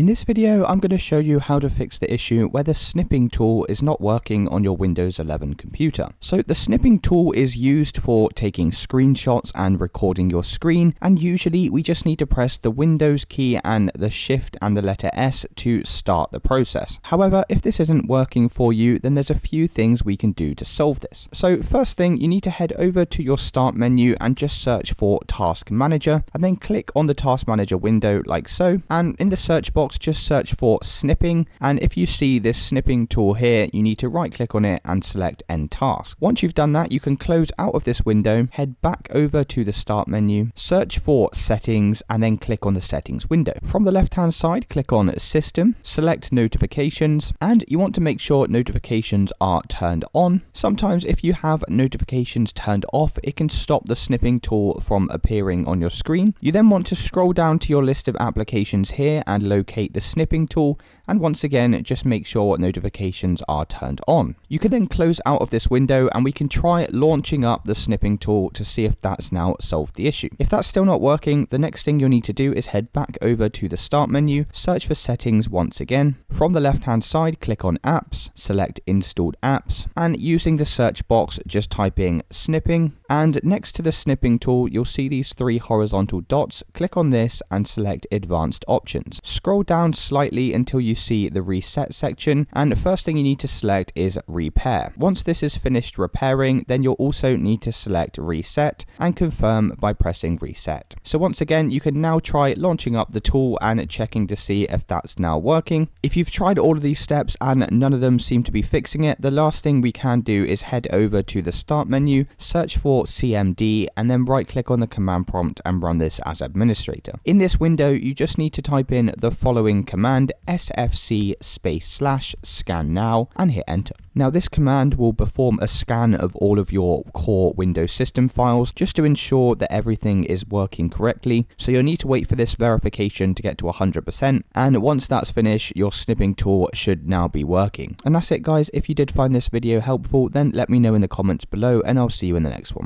In this video, I'm going to show you how to fix the issue where the snipping tool is not working on your Windows 11 computer. So the snipping tool is used for taking screenshots and recording your screen, and usually we just need to press the Windows key and the Shift and the letter S to start the process. However, if this isn't working for you, then there's a few things we can do to solve this. So first thing, you need to head over to your Start menu and just search for Task Manager, and then click on the Task Manager window like so, and in the search box just search for snipping, and if you see this snipping tool here, you need to right click on it and select End Task. Once you've done that, you can close out of this window, head back over to the Start menu, search for Settings, and then click on the Settings window. From the left hand side, click on System, select Notifications, and you want to make sure notifications are turned on. Sometimes if you have notifications turned off, it can stop the snipping tool from appearing on your screen. You then want to scroll down to your list of applications here and locate the snipping tool, and once again just make sure notifications are turned on. You can then close out of this window and we can try launching up the snipping tool to see if that's now solved the issue. If that's still not working, the next thing you'll need to do is head back over to the Start menu, search for Settings once again. From the left hand side, click on Apps, select Installed Apps, and using the search box just type in snipping, and next to the snipping tool you'll see these three horizontal dots. Click on this and select Advanced Options. Scroll down slightly until you see the reset section, and the first thing you need to select is repair. Once this is finished repairing, then you'll also need to select reset and confirm by pressing reset. So once again, you can now try launching up the tool and checking to see if that's now working. If you've tried all of these steps and none of them seem to be fixing it, the last thing we can do is head over to the Start menu, search for CMD, and then right click on the command prompt and run this as administrator. In this window, you just need to type in the following command, sfc/scan now, and hit enter. Now this command will perform a scan of all of your core Windows system files just to ensure that everything is working correctly. So you'll need to wait for this verification to get to 100%, and once that's finished, your snipping tool should now be working. And that's it guys. If you did find this video helpful, then let me know in the comments below, and I'll see you in the next one.